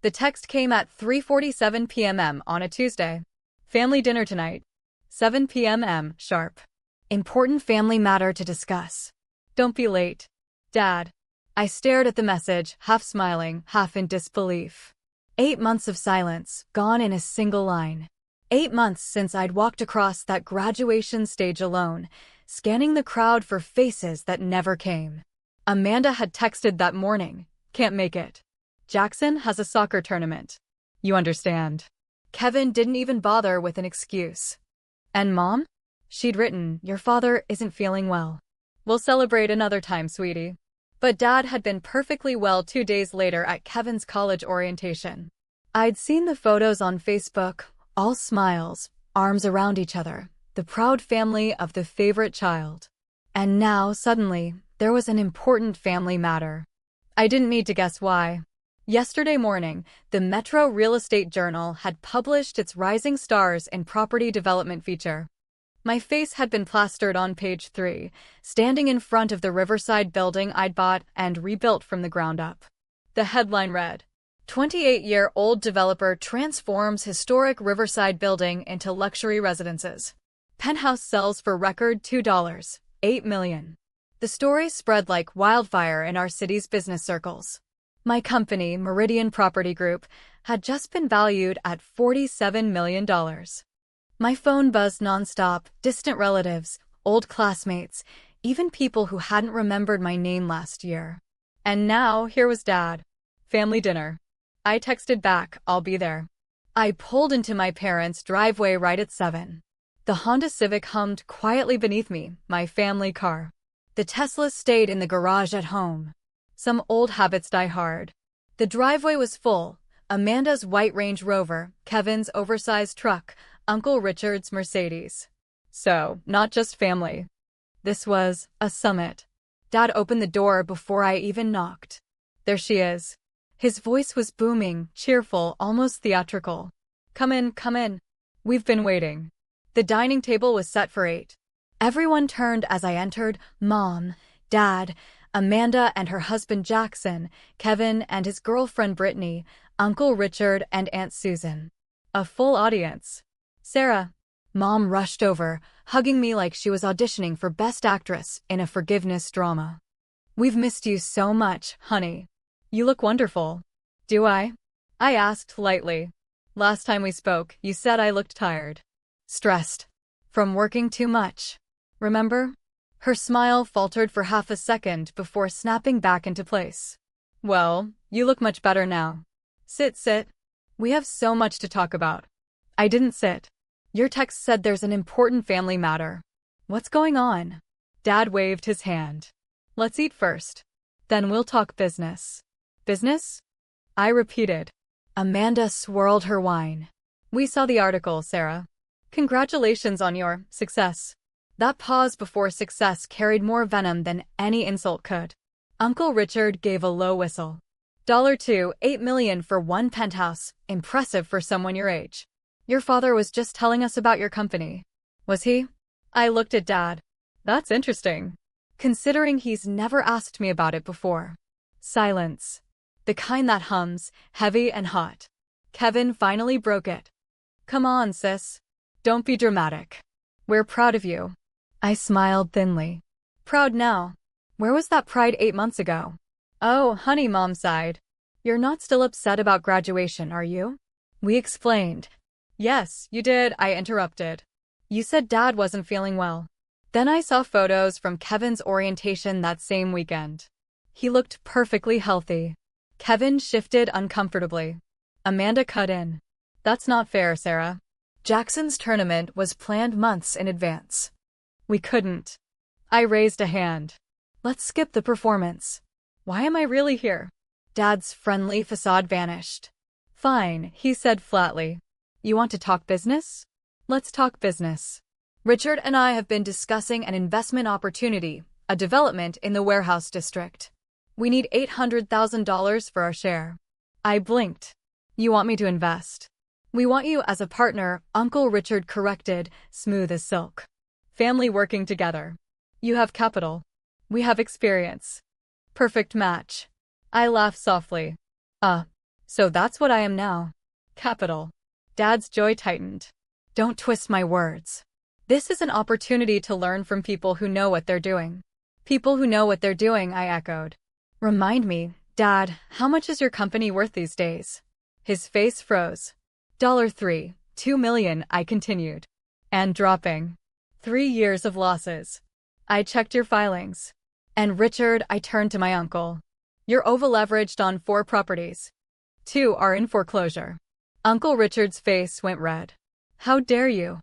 The text came at 3:47 p.m. on a Tuesday. Family dinner tonight. 7 p.m. sharp. Important family matter to discuss. Don't be late. Dad. I stared at the message, half smiling, half in disbelief. 8 months of silence, gone in a single line. 8 months since I'd walked across that graduation stage alone, scanning the crowd for faces that never came. Amanda had texted that morning, "Can't make it. Jackson has a soccer tournament. You understand." Kevin didn't even bother with an excuse. And Mom? She'd written, "Your father isn't feeling well. We'll celebrate another time, sweetie." But Dad had been perfectly well 2 days later at Kevin's college orientation. I'd seen the photos on Facebook, all smiles, arms around each other, the proud family of the favorite child. And now, suddenly, there was an important family matter. I didn't need to guess why. Yesterday morning, the Metro Real Estate Journal had published its Rising Stars in Property Development feature. My face had been plastered on page 3, standing in front of the Riverside building I'd bought and rebuilt from the ground up. The headline read, "28-year-old developer transforms historic Riverside building into luxury residences. Penthouse sells for record $2.8 million." The story spread like wildfire in our city's business circles. My company, Meridian Property Group, had just been valued at $47 million. My phone buzzed nonstop, distant relatives, old classmates, even people who hadn't remembered my name last year. And now, here was Dad. Family dinner. I texted back, "I'll be there." I pulled into my parents' driveway right at 7. The Honda Civic hummed quietly beneath me, my family car. The Tesla stayed in the garage at home. Some old habits die hard. The driveway was full. Amanda's white Range Rover, Kevin's oversized truck, Uncle Richard's Mercedes. So, not just family. This was a summit. Dad opened the door before I even knocked. There she is. His voice was booming, cheerful, almost theatrical. Come in, come in. We've been waiting." The dining table was set for 8. Everyone turned as I entered: Mom, Dad, Amanda and her husband Jackson, Kevin and his girlfriend Brittany, Uncle Richard and Aunt Susan. A full audience. "Sarah." Mom rushed over, hugging me like she was auditioning for Best Actress in a forgiveness drama. "We've missed you so much, honey. You look wonderful." "Do I?" I asked lightly. "Last time we spoke, you said I looked tired. Stressed. From working too much. Remember?" Her smile faltered for half a second before snapping back into place. "Well, you look much better now. Sit. We have so much to talk about." I didn't sit. "Your text said there's an important family matter. What's going on?" Dad waved his hand. "Let's eat first. Then we'll talk business." "Business?" I repeated. Amanda swirled her wine. "We saw the article, Sarah. Congratulations on your success." That pause before success carried more venom than any insult could. Uncle Richard gave a low whistle. $2.8 million for one penthouse. Impressive for someone your age. Your father was just telling us about your company. Was he? I looked at Dad. That's interesting, considering he's never asked me about it before. Silence. The kind that hums, heavy and hot. Kevin finally broke it. "Come on, sis. Don't be dramatic. We're proud of you." I smiled thinly. "Proud now? Where was that pride 8 months ago?" "Oh, honey," Mom sighed. "You're not still upset about graduation, are you?" We explained. "Yes, you did," I interrupted. "You said Dad wasn't feeling well." Then I saw photos from Kevin's orientation that same weekend. He looked perfectly healthy. Kevin shifted uncomfortably. Amanda cut in. "That's not fair, Sarah. Jackson's tournament was planned months in advance. We couldn't." I raised a hand. "Let's skip the performance. Why am I really here?" Dad's friendly facade vanished. "Fine," he said flatly. "You want to talk business? Let's talk business. Richard and I have been discussing an investment opportunity, a development in the warehouse district. We need $800,000 for our share." I blinked. "You want me to invest?" "We want you as a partner," Uncle Richard corrected, smooth as silk. "Family working together. You have capital. We have experience. Perfect match." I laughed softly. So that's what I am now. Capital. Dad's joy tightened. Don't twist my words. This is an opportunity to learn from people who know what they're doing. People who know what they're doing, I echoed. Remind me, Dad, how much is your company worth these days? His face froze. $3, 2 million, I continued. And dropping. 3 years of losses. I checked your filings. And Richard, I turned to my uncle. You're over-leveraged on 4 properties. 2 are in foreclosure. Uncle Richard's face went red. How dare you?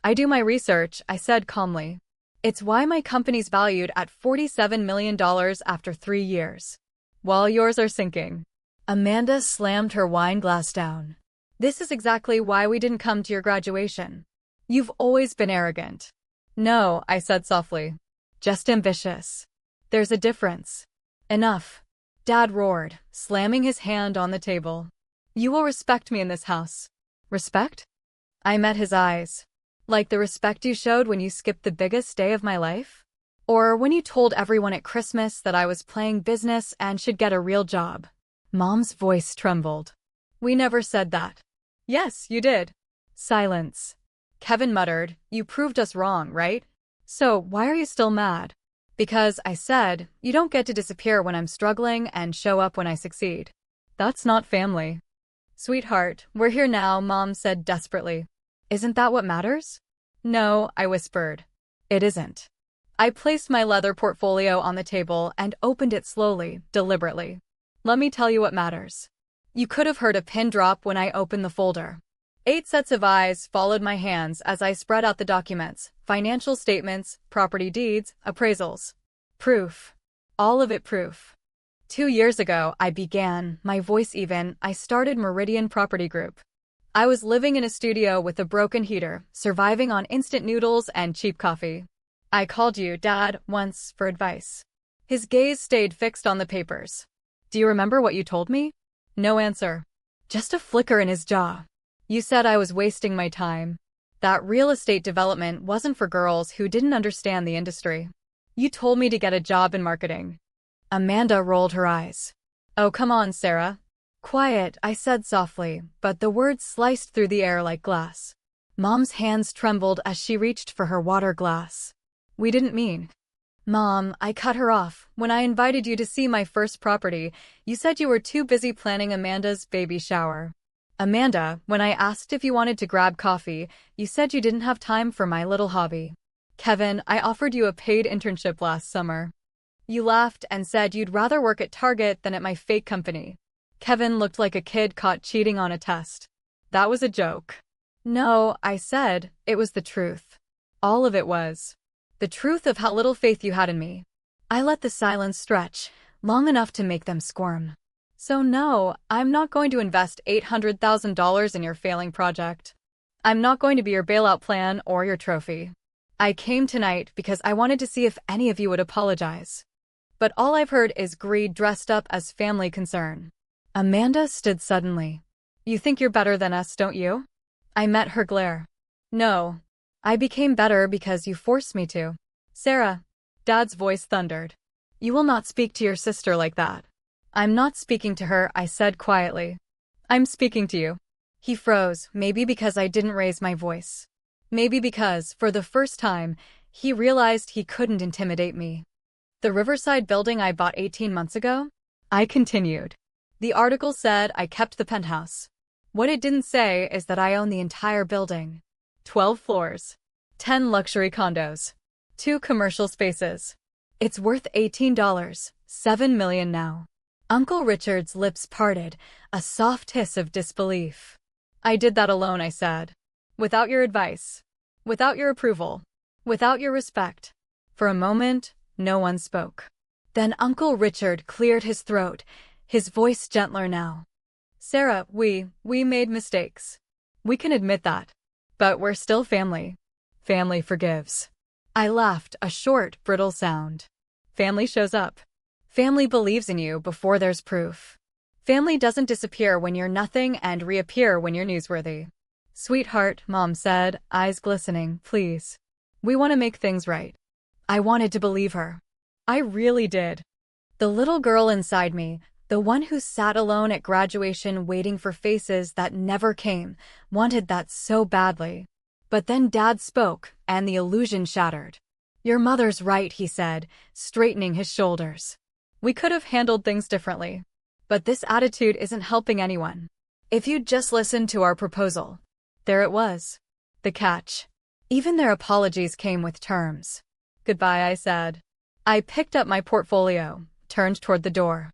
I do my research, I said calmly. It's why my company's valued at $47 million after 3 years. While yours are sinking. Amanda slammed her wine glass down. This is exactly why we didn't come to your graduation. You've always been arrogant. No, I said softly. Just ambitious. There's a difference. Enough. Dad roared, slamming his hand on the table. You will respect me in this house. Respect? I met his eyes. Like the respect you showed when you skipped the biggest day of my life? Or when you told everyone at Christmas that I was playing business and should get a real job? Mom's voice trembled. We never said that. Yes, you did. Silence. Kevin muttered, you proved us wrong, right? So why are you still mad? Because I said, you don't get to disappear when I'm struggling and show up when I succeed. That's not family. Sweetheart, we're here now, Mom said desperately. Isn't that what matters? No, I whispered. It isn't. I placed my leather portfolio on the table and opened it slowly, deliberately. Let me tell you what matters. You could have heard a pin drop when I opened the folder. 8 sets of eyes followed my hands as I spread out the documents, financial statements, property deeds, appraisals. Proof. All of it proof. 2 years ago, I began, my voice even, I started Meridian Property Group. I was living in a studio with a broken heater, surviving on instant noodles and cheap coffee. I called you, Dad, once for advice. His gaze stayed fixed on the papers. Do you remember what you told me? No answer. Just a flicker in his jaw. You said I was wasting my time. That real estate development wasn't for girls who didn't understand the industry. You told me to get a job in marketing. Amanda rolled her eyes. Oh, come on, Sarah. Quiet, I said softly, but the words sliced through the air like glass. Mom's hands trembled as she reached for her water glass. We didn't mean. Mom, I cut her off. When I invited you to see my first property, you said you were too busy planning Amanda's baby shower. Amanda, when I asked if you wanted to grab coffee, you said you didn't have time for my little hobby. Kevin, I offered you a paid internship last summer. You laughed and said you'd rather work at Target than at my fake company. Kevin looked like a kid caught cheating on a test. That was a joke. No, I said, it was the truth. All of it was. The truth of how little faith you had in me. I let the silence stretch, long enough to make them squirm. So no, I'm not going to invest $800,000 in your failing project. I'm not going to be your bailout plan or your trophy. I came tonight because I wanted to see if any of you would apologize. But all I've heard is greed dressed up as family concern. Amanda stood suddenly. You think you're better than us, don't you? I met her glare. No. I became better because you forced me to. Sarah. Dad's voice thundered. You will not speak to your sister like that. I'm not speaking to her, I said quietly. I'm speaking to you. He froze, maybe because I didn't raise my voice. Maybe because, for the first time, he realized he couldn't intimidate me. The Riverside building I bought 18 months ago? I continued. The article said I kept the penthouse. What it didn't say is that I own the entire building. 12 floors. 10 luxury condos. 2 commercial spaces. It's worth $18, $7 million now. Uncle Richard's lips parted, a soft hiss of disbelief. I did that alone, I said. Without your advice. Without your approval. Without your respect. For a moment, no one spoke. Then Uncle Richard cleared his throat, his voice gentler now. Sarah, we made mistakes. We can admit that. But we're still family. Family forgives. I laughed, a short, brittle sound. Family shows up. Family believes in you before there's proof. Family doesn't disappear when you're nothing and reappear when you're newsworthy. Sweetheart, Mom said, eyes glistening, please. We want to make things right. I wanted to believe her. I really did. The little girl inside me, The one who sat alone at graduation waiting for faces that never came, wanted that so badly. But then Dad spoke, and the illusion shattered. "Your mother's right," he said, straightening his shoulders. "We could have handled things differently. But this attitude isn't helping anyone. If you'd just listened to our proposal." There it was. The catch. Even their apologies came with terms. "Goodbye," I said. I picked up my portfolio, turned toward the door.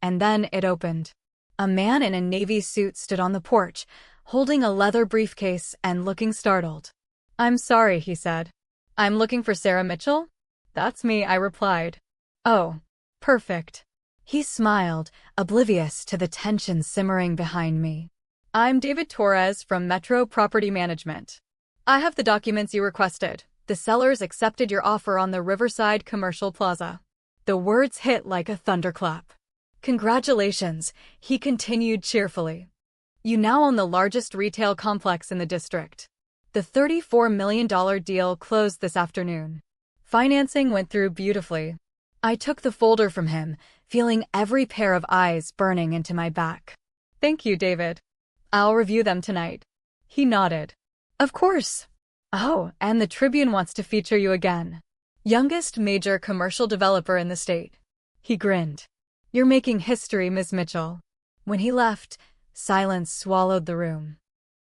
And then it opened. A man in a navy suit stood on the porch, holding a leather briefcase and looking startled. "I'm sorry," he said. "I'm looking for Sarah Mitchell?" "That's me," I replied. "Oh, perfect." He smiled, oblivious to the tension simmering behind me. "I'm David Torres from Metro Property Management. I have the documents you requested. The sellers accepted your offer on the Riverside Commercial Plaza." The words hit like a thunderclap. "Congratulations," he continued cheerfully. "You now own the largest retail complex in the district." The $34 million deal closed this afternoon. Financing went through beautifully. I took the folder from him, feeling every pair of eyes burning into my back. "Thank you, David. I'll review them tonight." He nodded. "Of course. Oh, and the Tribune wants to feature you again. Youngest major commercial developer in the state." He grinned. "You're making history, Ms. Mitchell." When he left, silence swallowed the room.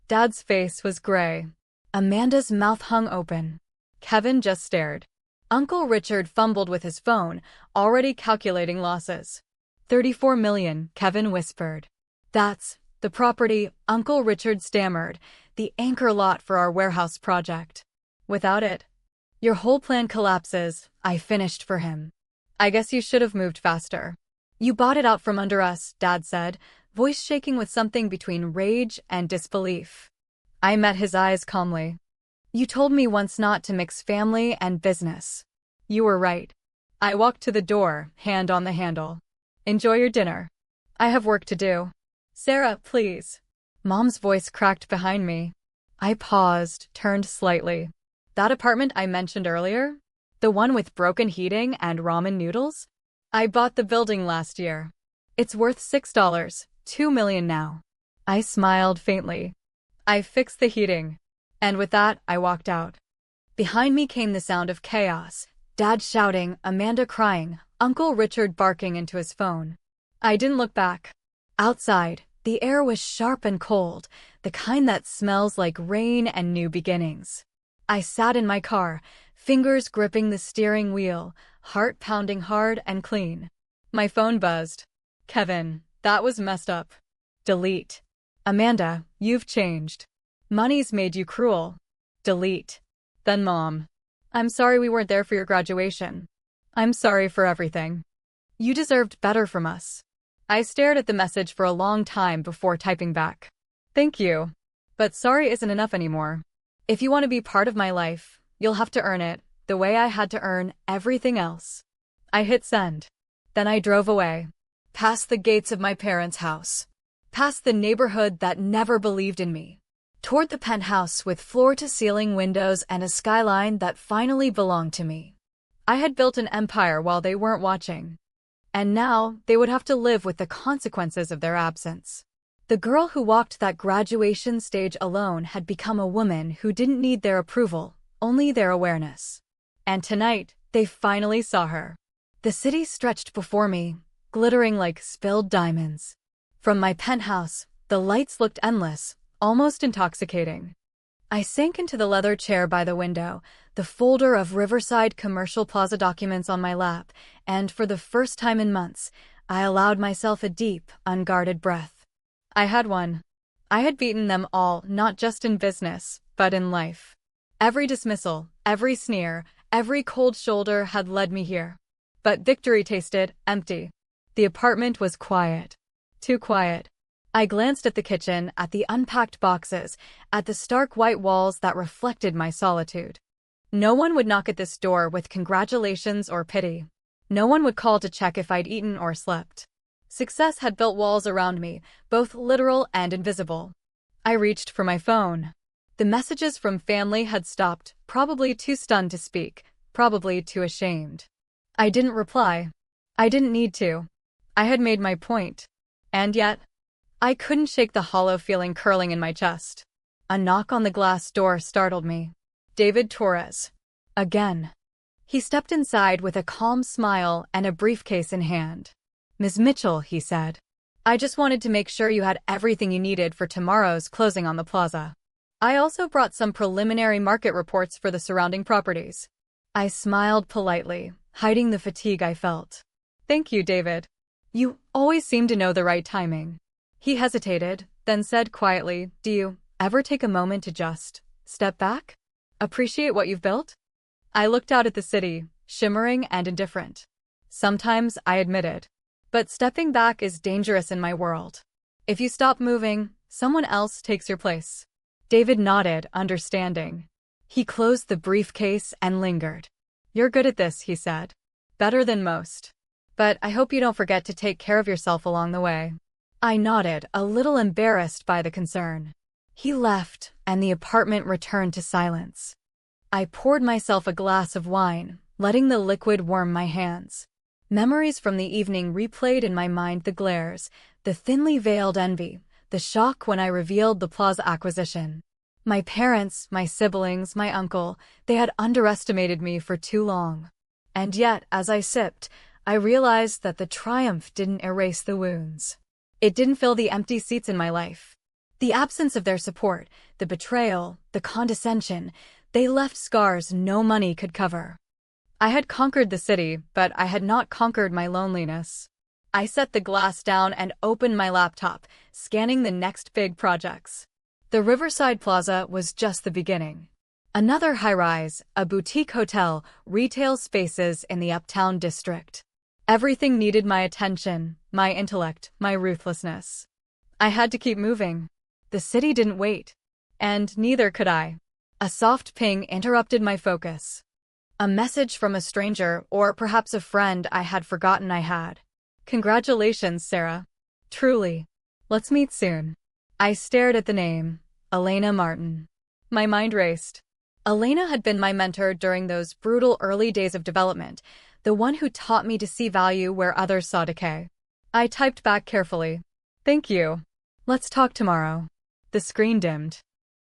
Dad's face was gray. Amanda's mouth hung open. Kevin just stared. Uncle Richard fumbled with his phone, already calculating losses. $34 million, Kevin whispered. "That's the property," Uncle Richard stammered, "the anchor lot for our warehouse project. Without it, your whole plan collapses," I finished for him. "I guess you should have moved faster." "You bought it out from under us," Dad said, voice shaking with something between rage and disbelief. I met his eyes calmly. "You told me once not to mix family and business." "You were right." I walked to the door, hand on the handle. "Enjoy your dinner. I have work to do." "Sarah, please." Mom's voice cracked behind me. I paused, turned slightly. "That apartment I mentioned earlier? The one with broken heating and ramen noodles? I bought the building last year. It's worth $6, $2 million now." I smiled faintly. "I fixed the heating." And with that, I walked out. Behind me came the sound of chaos. Dad shouting, Amanda crying, Uncle Richard barking into his phone. I didn't look back. Outside, the air was sharp and cold, the kind that smells like rain and new beginnings. I sat in my car, fingers gripping the steering wheel, heart pounding hard and clean. My phone buzzed. "Kevin, that was messed up." Delete. "Amanda, you've changed. Money's made you cruel." Delete. Then Mom. "I'm sorry we weren't there for your graduation. I'm sorry for everything. You deserved better from us." I stared at the message for a long time before typing back. "Thank you. But sorry isn't enough anymore. If you want to be part of my life, you'll have to earn it, the way I had to earn everything else." I hit send. Then I drove away. Past the gates of my parents' house. Past the neighborhood that never believed in me. Toward the penthouse with floor-to-ceiling windows and a skyline that finally belonged to me. I had built an empire while they weren't watching. And now, they would have to live with the consequences of their absence. The girl who walked that graduation stage alone had become a woman who didn't need their approval, only their awareness. And tonight, they finally saw her. The city stretched before me, glittering like spilled diamonds. From my penthouse, the lights looked endless, almost intoxicating. I sank into the leather chair by the window, the folder of Riverside Commercial Plaza documents on my lap, and for the first time in months, I allowed myself a deep, unguarded breath. I had won. I had beaten them all, not just in business, but in life. Every dismissal, every sneer, every cold shoulder had led me here. But victory tasted empty. The apartment was quiet. Too quiet. I glanced at the kitchen, at the unpacked boxes, at the stark white walls that reflected my solitude. No one would knock at this door with congratulations or pity. No one would call to check if I'd eaten or slept. Success had built walls around me, both literal and invisible. I reached for my phone. The messages from family had stopped, probably too stunned to speak, probably too ashamed. I didn't reply. I didn't need to. I had made my point. And yet, I couldn't shake the hollow feeling curling in my chest. A knock on the glass door startled me. David Torres. Again. He stepped inside with a calm smile and a briefcase in hand. "Ms. Mitchell," he said. "I just wanted to make sure you had everything you needed for tomorrow's closing on the plaza. I also brought some preliminary market reports for the surrounding properties." I smiled politely, hiding the fatigue I felt. "Thank you, David. You always seem to know the right timing." He hesitated, then said quietly, "Do you ever take a moment to just step back? Appreciate what you've built?" I looked out at the city, shimmering and indifferent. "Sometimes," I admitted. "But stepping back is dangerous in my world. If you stop moving, someone else takes your place." David nodded, understanding. He closed the briefcase and lingered. "You're good at this," he said. "Better than most. But I hope you don't forget to take care of yourself along the way." I nodded, a little embarrassed by the concern. He left, and the apartment returned to silence. I poured myself a glass of wine, letting the liquid warm my hands. Memories from the evening replayed in my mind: the glares, the thinly veiled envy, the shock when I revealed the plaza acquisition. My parents, my siblings, my uncle, they had underestimated me for too long. And yet, as I sipped, I realized that the triumph didn't erase the wounds. It didn't fill the empty seats in my life. The absence of their support, the betrayal, the condescension, they left scars no money could cover. I had conquered the city, but I had not conquered my loneliness. I set the glass down and opened my laptop, scanning the next big projects. The Riverside Plaza was just the beginning. Another high-rise, a boutique hotel, retail spaces in the Uptown district. Everything needed my attention, my intellect, my ruthlessness. I had to keep moving. The city didn't wait. And neither could I. A soft ping interrupted my focus. A message from a stranger, or perhaps a friend I had forgotten I had. "Congratulations, Sarah. Truly. Let's meet soon." I stared at the name, Elena Martin. My mind raced. Elena had been my mentor during those brutal early days of development, the one who taught me to see value where others saw decay. I typed back carefully. "Thank you. Let's talk tomorrow." The screen dimmed.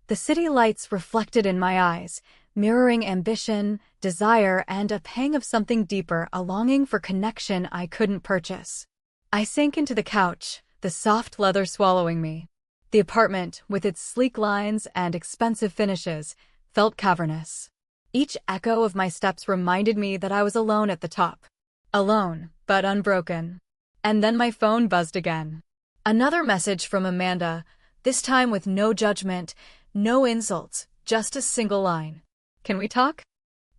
The city lights reflected in my eyes, mirroring ambition, desire, and a pang of something deeper, a longing for connection I couldn't purchase. I sank into the couch, the soft leather swallowing me. The apartment, with its sleek lines and expensive finishes, felt cavernous. Each echo of my steps reminded me that I was alone at the top. Alone, but unbroken. And then my phone buzzed again. Another message from Amanda, this time with no judgment, no insults, just a single line. "Can we talk?"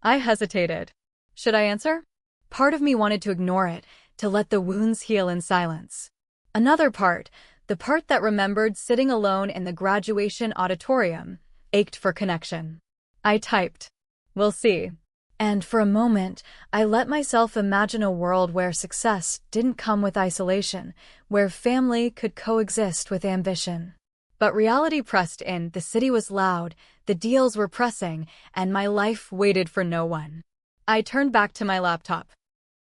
I hesitated. Should I answer? Part of me wanted to ignore it, to let the wounds heal in silence. Another part, the part that remembered sitting alone in the graduation auditorium, ached for connection. I typed, "We'll see." And for a moment, I let myself imagine a world where success didn't come with isolation, where family could coexist with ambition. But reality pressed in, the city was loud, the deals were pressing, and my life waited for no one. I turned back to my laptop.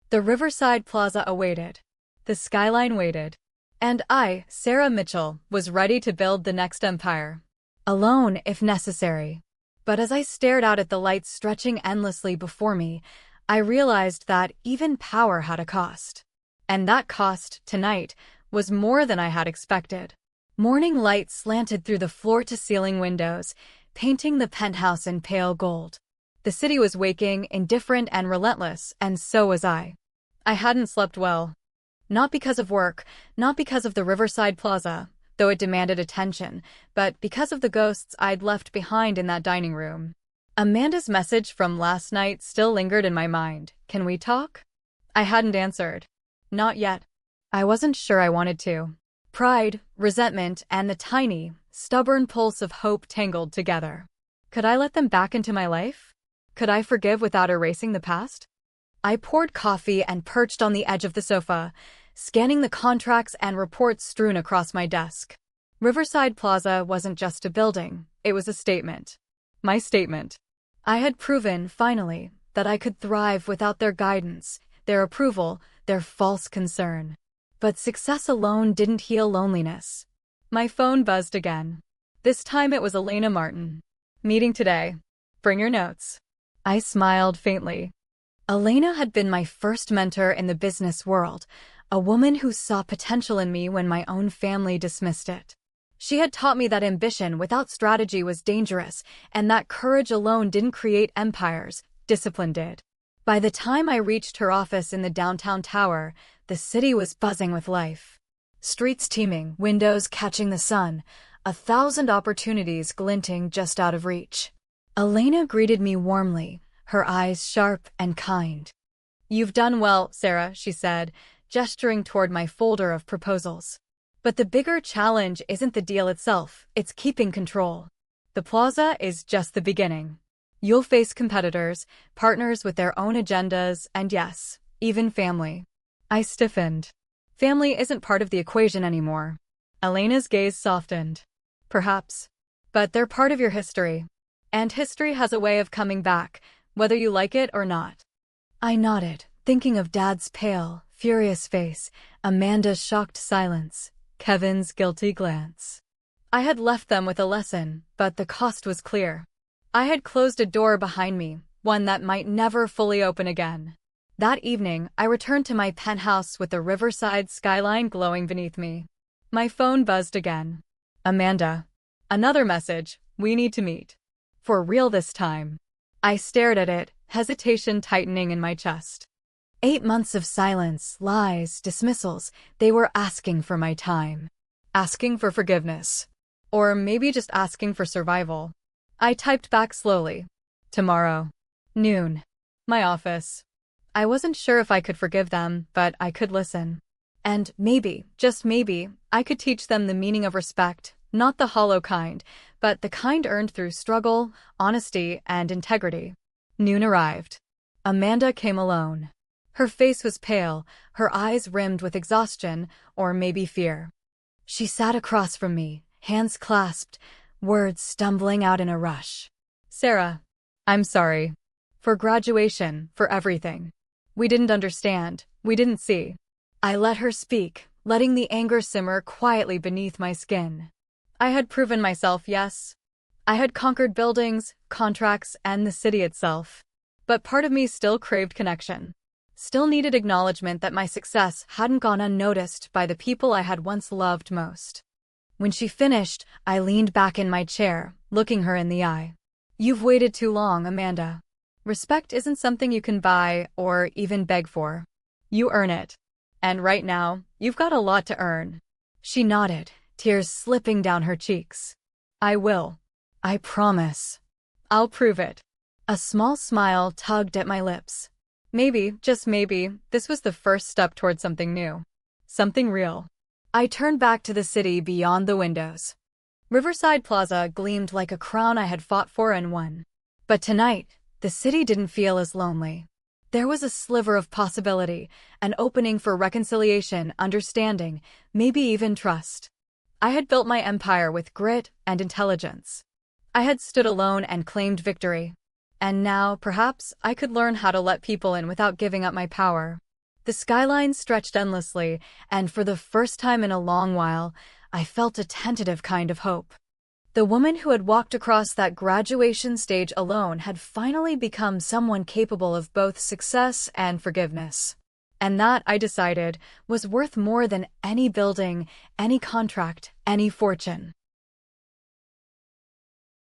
The Riverside Plaza awaited. The skyline waited. And I, Sarah Mitchell, was ready to build the next empire. Alone, if necessary. But as I stared out at the lights stretching endlessly before me, I realized that even power had a cost. And that cost, tonight, was more than I had expected. Morning light slanted through the floor-to-ceiling windows, painting the penthouse in pale gold. The city was waking, indifferent and relentless, and so was I. I hadn't slept well. Not because of work, not because of the Riverside Plaza, though it demanded attention, but because of the ghosts I'd left behind in that dining room. Amanda's message from last night still lingered in my mind. "Can we talk?" I hadn't answered. Not yet. I wasn't sure I wanted to. Pride, resentment, and the tiny, stubborn pulse of hope tangled together. Could I let them back into my life? Could I forgive without erasing the past? I poured coffee and perched on the edge of the sofa, scanning the contracts and reports strewn across my desk. Riverside Plaza wasn't just a building, it was a statement. My statement. I had proven, finally, that I could thrive without their guidance, their approval, their false concern. But success alone didn't heal loneliness. My phone buzzed again. This time it was Elena Martin. Meeting today. Bring your notes. I smiled faintly. Elena had been my first mentor in the business world, a woman who saw potential in me when my own family dismissed it. She had taught me that ambition without strategy was dangerous, and that courage alone didn't create empires, discipline did. By the time I reached her office in the downtown tower, the city was buzzing with life. Streets teeming, windows catching the sun, 1,000 opportunities glinting just out of reach. Elena greeted me warmly, her eyes sharp and kind. "You've done well, Sarah," she said, gesturing toward my folder of proposals. "But the bigger challenge isn't the deal itself, it's keeping control. The plaza is just the beginning. You'll face competitors, partners with their own agendas, and yes, even family." I stiffened. Family isn't part of the equation anymore. Elena's gaze softened. "Perhaps. But they're part of your history. And history has a way of coming back, whether you like it or not." I nodded, thinking of Dad's pale, furious face, Amanda's shocked silence, Kevin's guilty glance. I had left them with a lesson, but the cost was clear. I had closed a door behind me, one that might never fully open again. That evening, I returned to my penthouse with the riverside skyline glowing beneath me. My phone buzzed again. "Amanda." Another message. "We need to meet. For real this time." I stared at it, hesitation tightening in my chest. 8 months of silence, lies, dismissals, they were asking for my time. Asking for forgiveness. Or maybe just asking for survival. I typed back slowly. "Tomorrow. Noon. My office." I wasn't sure if I could forgive them, but I could listen. And maybe, just maybe, I could teach them the meaning of respect, not the hollow kind, but the kind earned through struggle, honesty, and integrity. Noon arrived. Amanda came alone. Her face was pale, her eyes rimmed with exhaustion, or maybe fear. She sat across from me, hands clasped, words stumbling out in a rush. "Sarah, I'm sorry. For graduation, for everything. We didn't understand, we didn't see." I let her speak, letting the anger simmer quietly beneath my skin. I had proven myself, yes. I had conquered buildings, contracts, and the city itself. But part of me still craved connection. Still needed acknowledgement that my success hadn't gone unnoticed by the people I had once loved most. When she finished, I leaned back in my chair, looking her in the eye. "You've waited too long, Amanda. Respect isn't something you can buy or even beg for. You earn it. And right now, you've got a lot to earn." She nodded, tears slipping down her cheeks. "I will. I promise. I'll prove it." A small smile tugged at my lips. Maybe, just maybe, this was the first step toward something new. Something real. I turned back to the city beyond the windows. Riverside Plaza gleamed like a crown I had fought for and won. But tonight, the city didn't feel as lonely. There was a sliver of possibility, an opening for reconciliation, understanding, maybe even trust. I had built my empire with grit and intelligence. I had stood alone and claimed victory. And now, perhaps, I could learn how to let people in without giving up my power. The skyline stretched endlessly, and for the first time in a long while, I felt a tentative kind of hope. The woman who had walked across that graduation stage alone had finally become someone capable of both success and forgiveness. And that, I decided, was worth more than any building, any contract, any fortune.